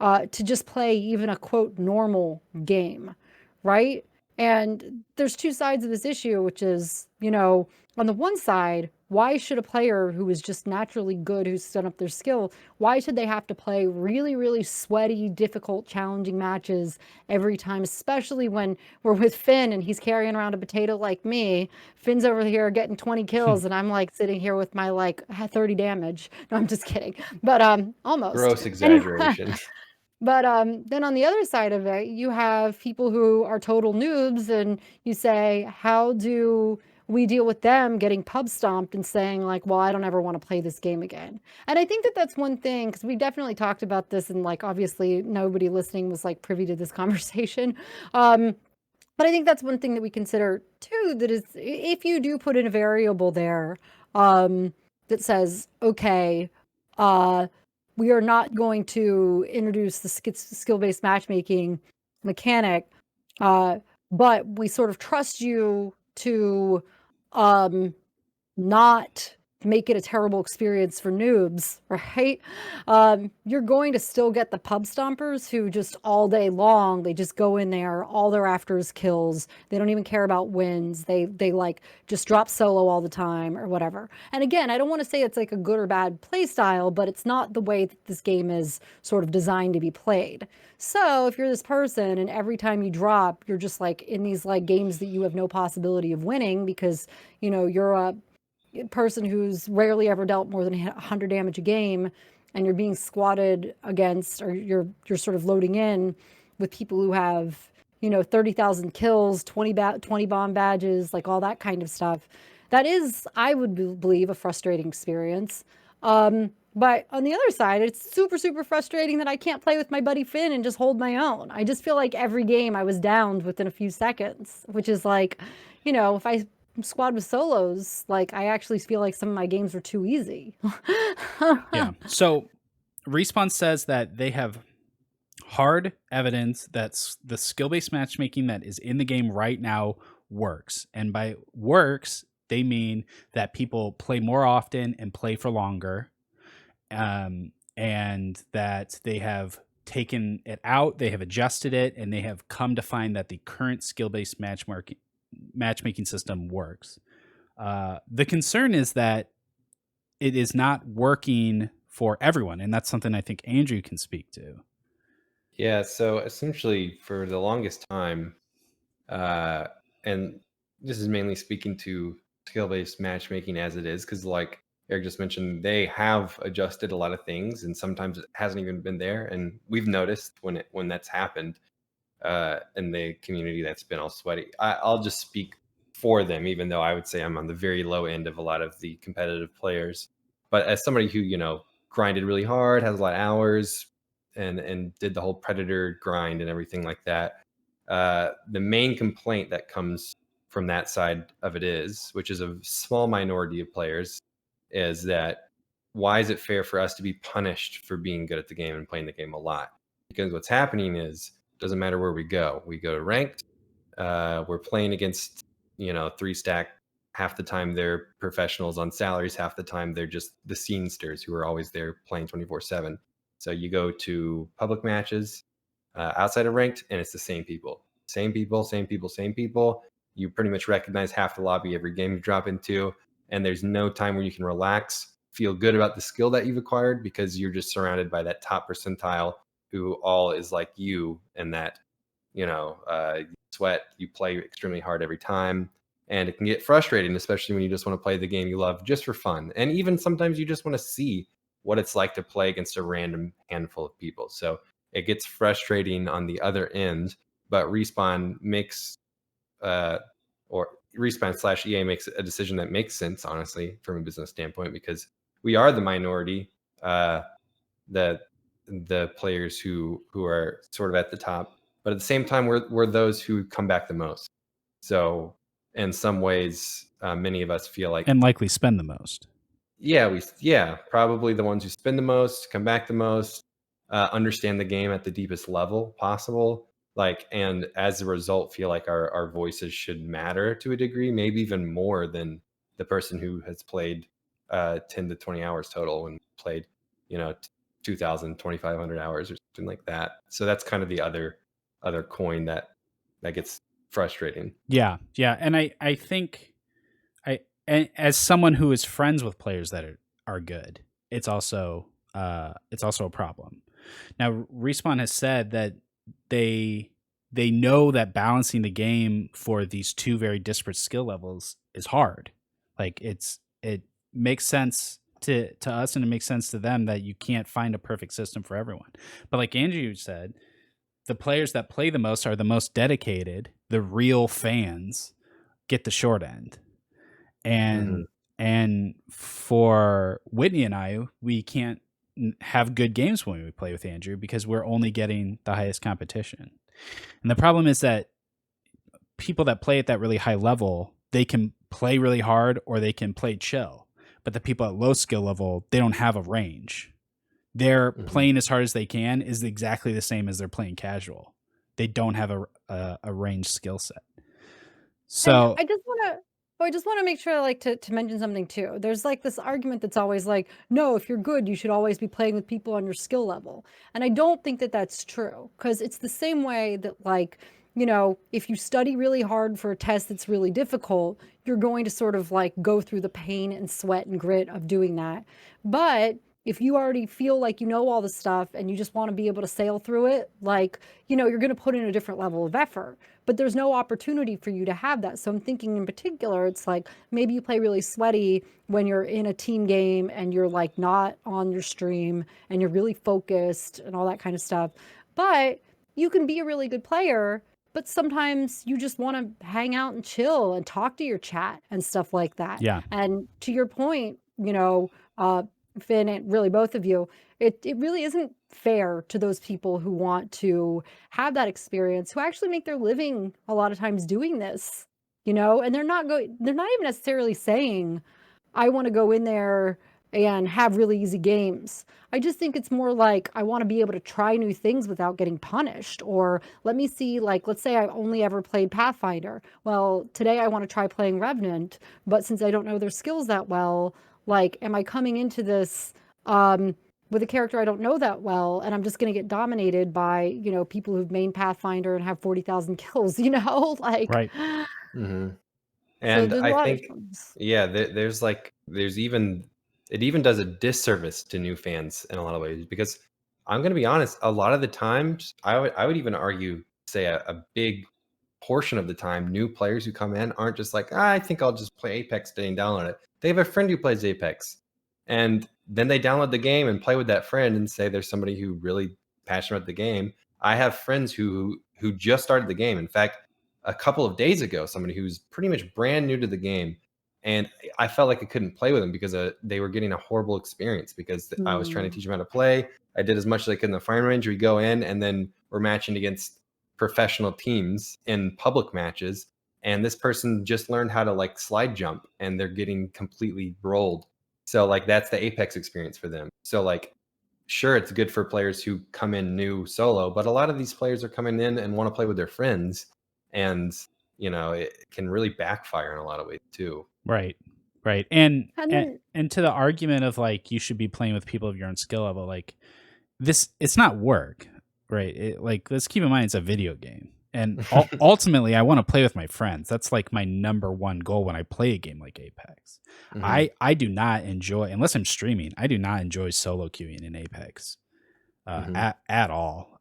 to just play even a quote normal game, right? And there's two sides of this issue, which is, on the one side, why should a player who is just naturally good, who's done up their skill, why should they have to play really, really sweaty, difficult, challenging matches every time, especially when we're with Finn and he's carrying around a potato like me? Finn's over here getting 20 kills and I'm like sitting here with my like 30 damage. No, I'm just kidding. But almost. Gross Anyway, exaggeration. but then on the other side of it, you have people who are total noobs, and you say, how do we deal with them getting pub stomped and saying, like, well, I don't ever want to play this game again? And I think that that's one thing, because we definitely talked about this, and like, obviously, nobody listening was like privy to this conversation. But I think that's one thing that we consider too, that is, if you do put in a variable there that says, okay, we are not going to introduce the skill-based matchmaking mechanic, but we sort of trust you to not make it a terrible experience for noobs, right? You're going to still get the pub stompers who just all day long, they just go in there, all they're after is kills. They don't even care about wins. They like just drop solo all the time or whatever. And again, I don't want to say it's like a good or bad play style, but it's not the way that this game is sort of designed to be played. So if you're this person and every time you drop, you're just like in these like games that you have no possibility of winning because, you're a person who's rarely ever dealt more than 100 damage a game, and you're being squatted against, or you're sort of loading in with people who have 30,000 kills, 20 bomb badges, like all that kind of stuff. That is, I would believe, a frustrating experience. But on the other side, it's super, super frustrating that I can't play with my buddy Finn and just hold my own. I just feel like every game I was downed within a few seconds, which is like, if I squad with solos, like, I actually feel like some of my games were too easy. Yeah. So Respawn says that they have hard evidence that the skill-based matchmaking that is in the game right now works. And by works, they mean that people play more often and play for longer. And that they have taken it out, they have adjusted it, and they have come to find that the current skill-based matchmaking system works. The concern is that it is not working for everyone, and that's something I think Andrew can speak to. Yeah, so essentially for the longest time, and this is mainly speaking to skill-based matchmaking as it is, because like Eric just mentioned, they have adjusted a lot of things, and sometimes it hasn't even been there. And we've noticed when that's happened, in the community that's been all sweaty. I'll just speak for them, even though I would say I'm on the very low end of a lot of the competitive players. But as somebody who, grinded really hard, has a lot of hours, and did the whole predator grind and everything like that, the main complaint that comes from that side of it is, which is a small minority of players, is that why is it fair for us to be punished for being good at the game and playing the game a lot? Because what's happening is, doesn't matter where we go. We go to ranked. We're playing against, three stack. Half the time they're professionals on salaries. Half the time they're just the scenesters who are always there playing 24/7. So you go to public matches outside of ranked, and it's the same people, same people, same people, same people. You pretty much recognize half the lobby every game you drop into, and there's no time where you can relax, feel good about the skill that you've acquired, because you're just surrounded by that top percentile who all is like you, and that you sweat, you play extremely hard every time, and it can get frustrating, especially when you just want to play the game you love just for fun, and even sometimes you just want to see what it's like to play against a random handful of people. So it gets frustrating on the other end, but respawn makes or respawn slash EA makes a decision that makes sense, honestly, from a business standpoint, because we are the minority, the the players who are sort of at the top, but at the same time, we're those who come back the most. So in some ways, many of us feel like, And likely spend the most. yeah, probably the ones who spend the most, come back the most, understand the game at the deepest level possible, like, and as a result, feel like our voices should matter to a degree, maybe even more than the person who has played 10 to 20 hours total and played, you know, 2,000, 2,500 hours or something like that. So that's kind of the other coin that gets frustrating. Yeah, yeah, and I think and as someone who is friends with players that are good, it's also a problem. Now, Respawn has said that they they know that balancing the game for these two very disparate skill levels is hard. Like it makes sense to us and it makes sense to them that you can't find a perfect system for everyone. But like Andrew said, the players that play the most are the most dedicated, the real fans get the short end. Hmm. And for Whitney and I, we can't have good games when we play with Andrew because we're only getting the highest competition. And the problem is that people that play at that really high level, they can play really hard or they can play chill. But the people at low skill level, they don't have a range. They're Hmm. playing as hard as they can is exactly the same as they're playing casual. They don't have a range skill set. And So I just want to make sure, like, to mention something too. There's like this argument that's always like, no, if you're good, you should always be playing with people on your skill level. And I don't think that that's true, because it's the same way that, like, if you study really hard for a test that's really difficult, you're going to sort of like go through the pain and sweat and grit of doing that. But if you already feel like you know all the stuff and you just want to be able to sail through it, like, you're going to put in a different level of effort, but there's no opportunity for you to have that. So I'm thinking in particular, it's like maybe you play really sweaty when you're in a team game and you're like not on your stream and you're really focused and all that kind of stuff. But you can be a really good player, but sometimes you just want to hang out and chill and talk to your chat and stuff like that. yeah, And to your point, Finn, and really both of you, it really isn't fair to those people who want to have that experience, who actually make their living a lot of times doing this, and they're not even necessarily saying, I want to go in there and have really easy games. I just think it's more like I want to be able to try new things without getting punished. Or let me see, like, let's say I only ever played Pathfinder. Well, today I want to try playing Revenant, but since I don't know their skills that well, like, am I coming into this um, with a character I don't know that well, and I'm just going to get dominated by, people who've main Pathfinder and have 40,000 kills, like, right. Hmm. so And there's a I lot of think, things. yeah, there's even, it even does a disservice to new fans in a lot of ways, because I'm going to be honest, a lot of the times, I would even argue, say a big portion of the time, new players who come in aren't just like, I think I'll just play Apex today and download it. They have a friend who plays Apex, and then they download the game and play with that friend and say there's somebody who really passionate about the game. I have friends who just started the game. In fact, a couple of days ago, somebody who's pretty much brand new to the game, and I felt like I couldn't play with them because they were getting a horrible experience because I was trying to teach them how to play. I did as much as I could in the firing range. We go in, and then we're matching against professional teams in public matches, and this person just learned how to like slide jump, and they're getting completely rolled. So like that's the Apex experience for them. So like, sure, it's good for players who come in new solo, but a lot of these players are coming in and want to play with their friends, and it can really backfire in a lot of ways too. Right. Right. And And and, then and to the argument of like you should be playing with people of your own skill level, like it's not work, right? Like let's keep in mind it's a video game. And ultimately I want to play with my friends. That's like my number one goal when I play a game like Apex. Mhm. I do not enjoy, unless I'm streaming, I do not enjoy solo queuing in Apex Mhm. at all.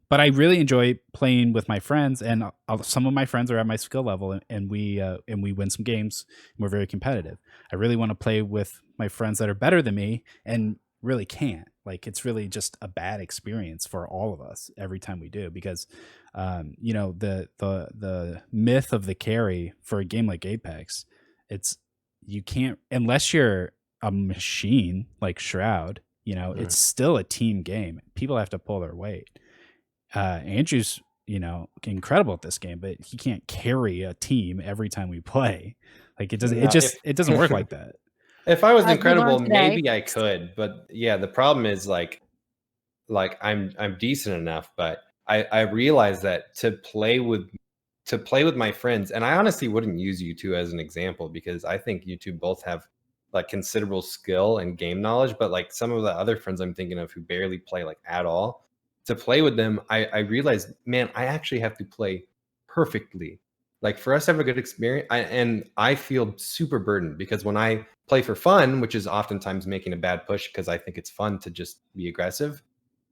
But I really enjoy playing with my friends, and some of my friends are at my skill level, and we win some games. And we're very competitive. I really want to play with my friends that are better than me, and really can't. Like it's really just a bad experience for all of us every time we do, because the myth of the carry for a game like Apex, it's you can't, unless you're a machine like Shroud. Mhm. It's still a team game. People have to pull their weight. Andrew's, incredible at this game, but he can't carry a team every time we play. Like it doesn't, No, if it doesn't work like that. if I was as we incredible, learned today, maybe I could, but yeah, the problem is like I'm decent enough, but I realize that to play with my friends, and I honestly wouldn't use you two as an example because I think you two both have like considerable skill and game knowledge, but like some of the other friends I'm thinking of who barely play like at all, to play with them, I realized, man, I actually have to play perfectly. Like for us to have a good experience, and I feel super burdened because when I play for fun, which is oftentimes making a bad push because I think it's fun to just be aggressive,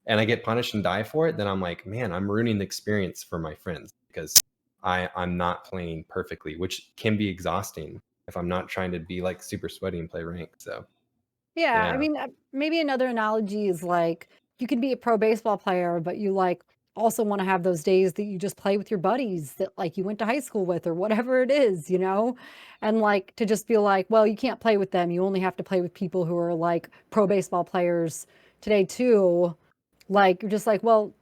and I get punished and die for it, then I'm like, man, I'm ruining the experience for my friends because I'm not playing perfectly, which can be exhausting if I'm not trying to be like super sweaty and play rank. So yeah, I yeah. mean, maybe another analogy is like you can be a pro baseball player, but you like also want to have those days that you just play with your buddies that like you went to high school with or whatever it is, you know? And like to just feel like, well, you can't play with them. You only have to play with people who are like pro baseball players today too. Like you're just like, well,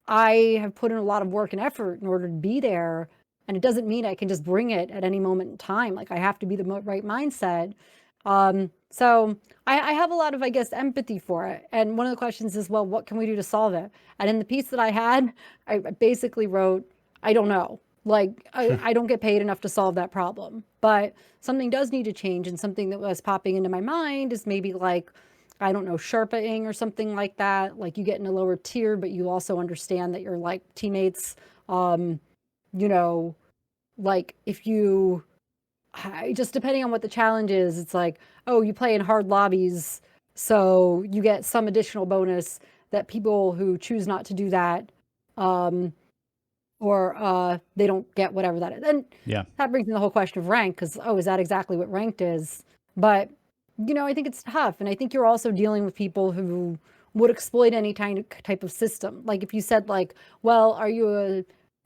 I have put in a lot of work and effort in order to be there. And it doesn't mean I can just bring it at any moment in time. Like I have to be the right mindset. So I have a lot of, I guess, empathy for it. And one of the questions is, well, what can we do to solve it? And in the piece that I had, I basically wrote, I don't know. Like, I don't get paid enough to solve that problem. But something does need to change. And something that was popping into my mind is maybe like, I don't know, Sherpaing or something like that. Like you get in a lower tier, but you also understand that your like teammates, um, you know, like if you just depending on what the challenge is, it's like, oh, you play in hard lobbies, so you get some additional bonus that people who choose not to do that, um, or they don't get whatever that is. And Yeah. that brings in the whole question of rank, because oh, is that exactly what ranked is? But I think it's tough, and I think you're also dealing with people who would exploit any type of system. Like if you said like, well, are you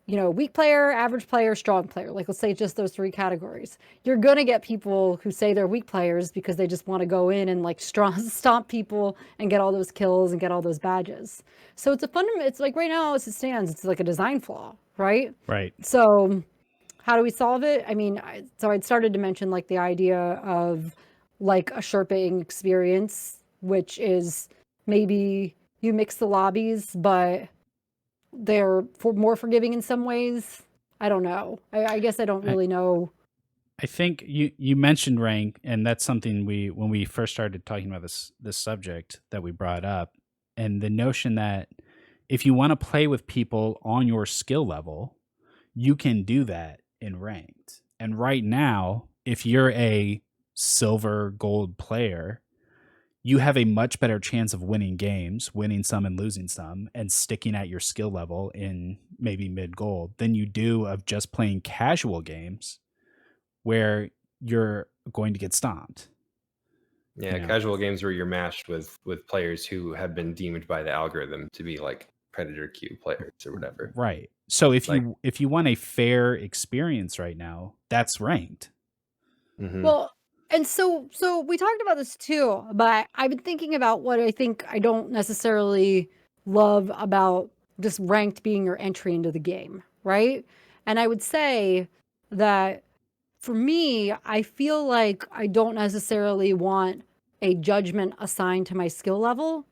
a weak player, average player, strong player? Like let's say just those three categories. You're gonna get people who say they're weak players because they just want to go in and like stomp people and get all those kills and get all those badges. So it's a fundamental. It's like right now as it stands, it's like a design flaw, right? Right. So how do we solve it? I mean, so I'd started to mention like the idea of like a Sherping experience, which is maybe you mix the lobbies, but they're more forgiving in some ways. I don't know. I guess I don't I, really know. I think you mentioned rank, and that's something when we first started talking about this subject that we brought up, and the notion that if you want to play with people on your skill level, you can do that in ranked. And right now, if you're a silver gold player, you have a much better chance of winning games, winning some and losing some, and sticking at your skill level in maybe mid gold than you do of just playing casual games where you're going to get stomped. Yeah, casual games where you're matched with players who have been deemed by the algorithm to be like predator queue players or whatever. Right. So if you want a fair experience right now, that's ranked. Mm-hmm. Well, and so we talked about this too, but I've been thinking about what I think I don't necessarily love about just ranked being your entry into the game, right? And I would say that for me, I feel like I don't necessarily want a judgment assigned to my skill level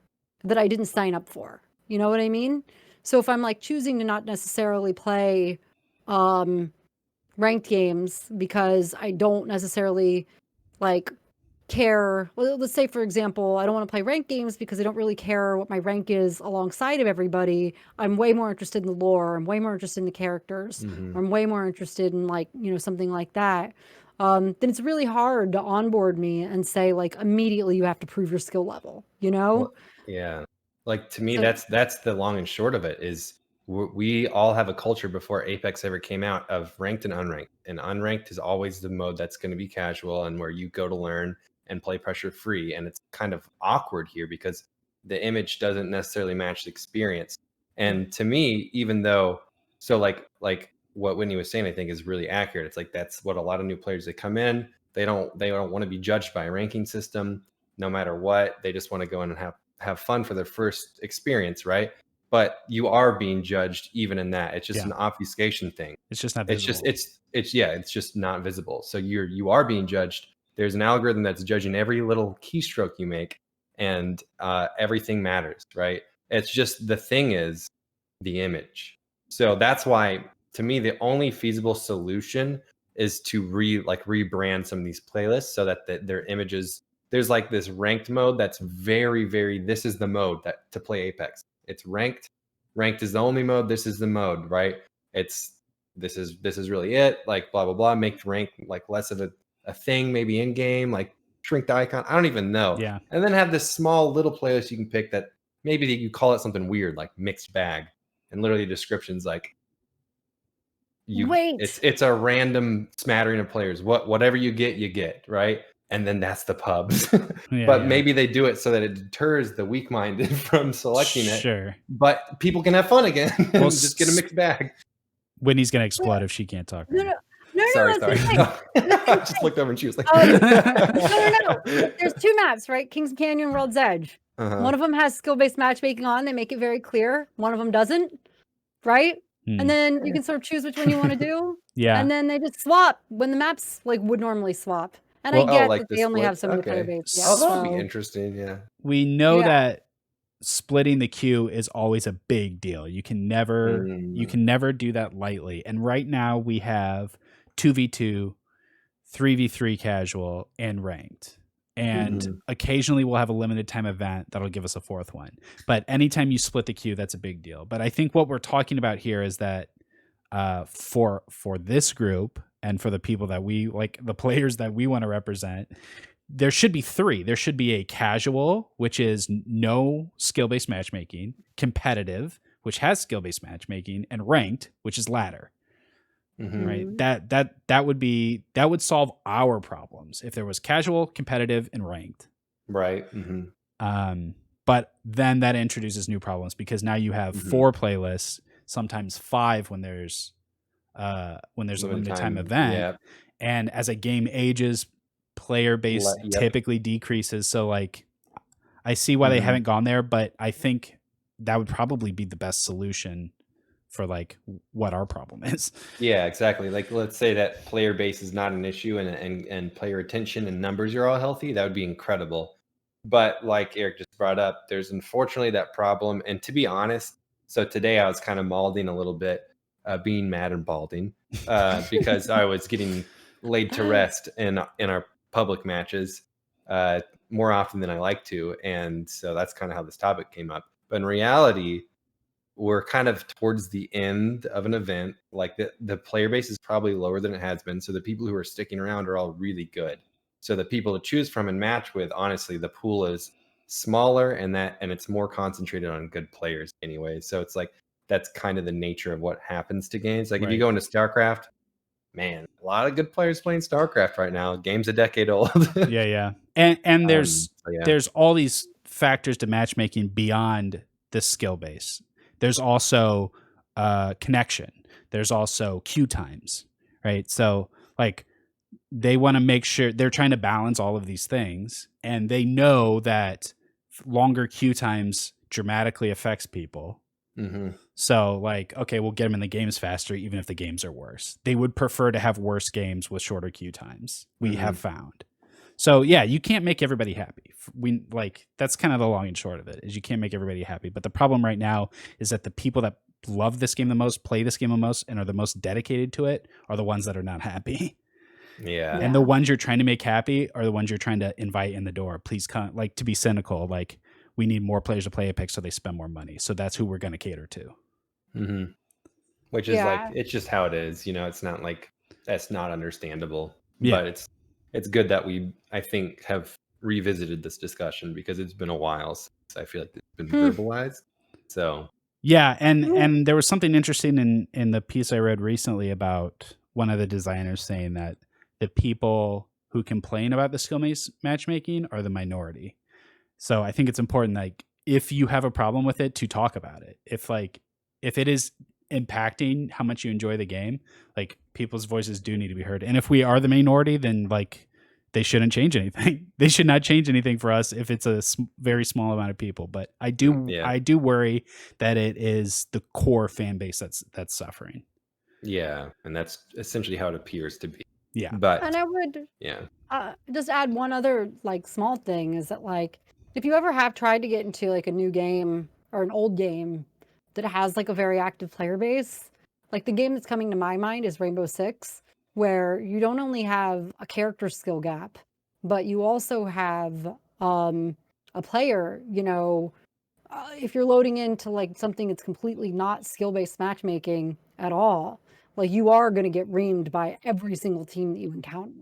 that I didn't sign up for. You know what I mean? So if I'm like choosing to not necessarily play ranked games because I don't necessarily like care. Well, let's say, for example, I don't want to play ranked games because I don't really care what my rank is alongside of everybody. I'm way more interested in the lore. I'm way more interested in the characters. Mm-hmm. I'm way more interested in like, something like that. Then it's really hard to onboard me and say like immediately you have to prove your skill level, Well, yeah. Like to me, So- that's the long and short of it is we all have a culture before Apex ever came out of ranked and unranked. And unranked is always the mode that's going to be casual and where you go to learn and play pressure free. And it's kind of awkward here because the image doesn't necessarily match the experience. And to me, even though like what Whitney was saying, I think is really accurate. It's like that's what a lot of new players that come in, they don't want to be judged by a ranking system no matter what. They just want to go in and have fun for their first experience, right? But you are being judged even in that. It's just an obfuscation thing. It's just not visible. It's just not visible. So you are being judged. There's an algorithm that's judging every little keystroke you make, and everything matters, right? It's just the thing is the image. So that's why, to me, the only feasible solution is to rebrand some of these playlists so that their images. There's like this ranked mode that's very, very. This is the mode that to play Apex. It's ranked. Ranked is the only mode. This is the mode, right? This is really it. Like blah blah blah. Make rank like less of a thing, maybe in game. Like shrink the icon. I don't even know. Yeah. And then have this small little playlist you can pick that maybe you call it something weird like mixed bag, and literally descriptions like Wait. It's a random smattering of players. Whatever you get, right? And then that's the pubs. But maybe they do it so that it deters the weak-minded from selecting it. Sure. But people can have fun again and just get a mixed bag. Whitney's gonna explode if she can't talk. Right No, sorry. I just looked over and she was like, no. There's two maps, right? Kings Canyon, World's Edge. Uh-huh. One of them has skill-based matchmaking on. They make it very clear. One of them doesn't, right? And then you can sort of choose which one you want to do. Yeah. And then they just swap when the maps like would normally swap. And I get that they only have so many player base. Yeah, that would be interesting. Yeah. We know that splitting the queue is always a big deal. You can never do that lightly. And right now we have 2v2, 3v3 casual, and ranked. And occasionally we'll have a limited time event that'll give us a fourth one. But anytime you split the queue, that's a big deal. But I think what we're talking about here is that for this group and for the people that we like, the players that we want to represent, there should be three. There should be a casual, which is no skill-based matchmaking, competitive, which has skill-based matchmaking, and ranked, which is ladder. Right. That would solve our problems if there was casual, competitive, and ranked. Right. But then that introduces new problems because now you have 4 playlists, sometimes 5 when there's a limited time event. Yeah. And as a game ages, player base typically decreases. So like I see why they haven't gone there, but I think that would probably be the best solution for like what our problem is. Yeah, exactly. Like let's say that player base is not an issue and player attention and numbers are all healthy. That would be incredible. But like Eric just brought up, there's unfortunately that problem. And to be honest, so today I was kind of malding a little bit, being mad and balding, because I was getting laid to rest in our public matches more often than I like to. And so that's kind of how this topic came up. But in reality, we're kind of towards the end of an event. Like the player base is probably lower than it has been. So the people who are sticking around are all really good. So the people to choose from and match with, honestly, the pool is smaller, and it's more concentrated on good players anyway. So it's like that's kind of the nature of what happens to games. Like if you Right. go into StarCraft, man, a lot of good players playing StarCraft right now. Game's a decade old. Yeah. And there's So yeah. there's all these factors to matchmaking beyond the skill base. There's also connection. There's also queue times, right? So like they want to make sure they're trying to balance all of these things, and they know that longer queue times dramatically affects people. Mm-hmm. So like, okay, we'll get them in the games faster, even if the games are worse. They would prefer to have worse games with shorter queue times. We have found. So yeah, you can't make everybody happy. That's kind of the long and short of it, is you can't make everybody happy. But the problem right now is that the people that love this game the most, play this game the most, and are the most dedicated to it are the ones that are not happy. Yeah. And the ones you're trying to make happy are the ones you're trying to invite in the door. Please come, like, to be cynical, like, we need more players to play Apex so they spend more money. So that's who we're going to cater to. Mm-hmm. Which is like, it's just how it is. It's not like that's not understandable. Yeah. But it's good that we, I think, have revisited this discussion, because it's been a while since I feel like it's been verbalized. So yeah, and there was something interesting in the piece I read recently about one of the designers saying that the people who complain about the skill matchmaking are the minority. So I think it's important, like, if you have a problem with it, to talk about it. If it is impacting how much you enjoy the game, like, people's voices do need to be heard. And if we are the minority, then like, they shouldn't change anything. They should not change anything for us if it's a very small amount of people. But I do worry that it is the core fan base that's suffering. Yeah, and that's essentially how it appears to be. Yeah, but and I would just add one other like small thing, is that like, if you ever have tried to get into like a new game or an old game that has like a very active player base, like the game that's coming to my mind is Rainbow Six, where you don't only have a character skill gap, but you also have a player, if you're loading into like something that's completely not skill-based matchmaking at all, like you are going to get reamed by every single team that you encounter,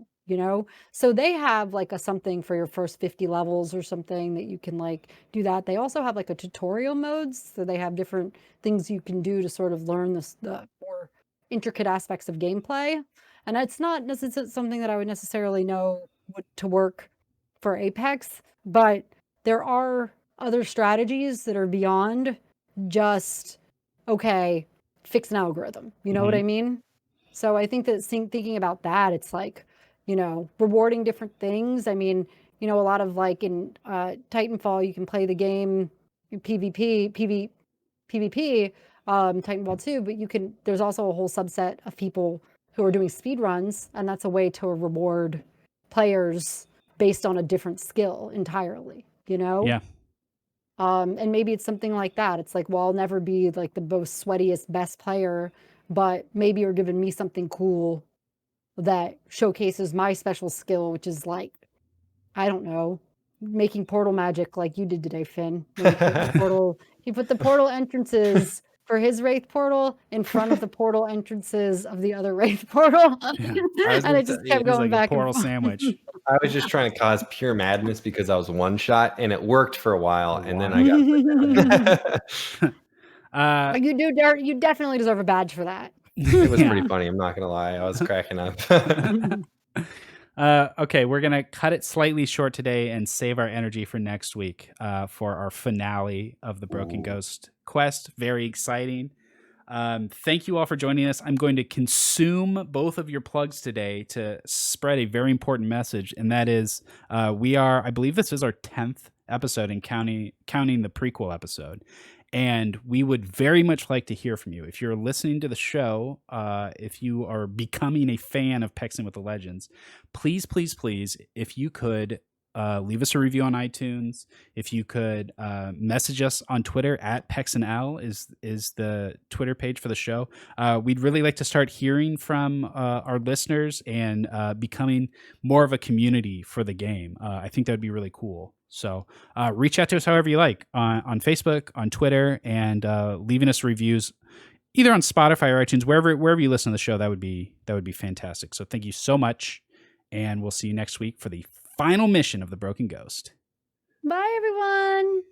so they have like a something for your first 50 levels or something that you can like do that. They also have like a tutorial modes, so they have different things you can do to sort of learn the more intricate aspects of gameplay. And it's not necessarily something that I would necessarily know to work for Apex, but there are other strategies that are beyond just, okay, fix an algorithm. You know what I mean? So I think that thinking about that, it's like, rewarding different things. I mean, a lot of like in Titanfall, you can play the game PvP, Titanfall 2, but there's also a whole subset of people who are doing speed runs, and that's a way to reward players based on a different skill entirely, Yeah. And maybe it's something like that. It's like, well, I'll never be like the most sweatiest best player, but maybe you're giving me something cool that showcases my special skill, which is like, I don't know, making portal magic like you did today, Finn. When he put the portal entrances for his Wraith portal in front of the portal entrances of the other Wraith portal. Yeah. And it just kept going like back. A portal sandwich. I was just trying to cause pure madness because I was one shot, and it worked for a while, and then I got you definitely deserve a badge for that. It was pretty funny, I'm not gonna lie. I was cracking up. Okay, we're gonna cut it slightly short today and save our energy for next week for our finale of the Broken Ghost quest. Very exciting. Thank you all for joining us. I'm going to consume both of your plugs today to spread a very important message, and that is I believe this is our 10th episode and counting the prequel episode. And we would very much like to hear from you. If you're listening to the show, if you are becoming a fan of Pexin with the Legends, please, if you could leave us a review on iTunes. If you could message us on Twitter at PexinL is the Twitter page for the show. We'd really like to start hearing from our listeners and becoming more of a community for the game. I think that would be really cool. So reach out to us however you like on Facebook, on Twitter, and leaving us reviews either on Spotify or iTunes, wherever you listen to the show. That would be fantastic. So thank you so much. And we'll see you next week for the final mission of the Broken Ghost. Bye, everyone.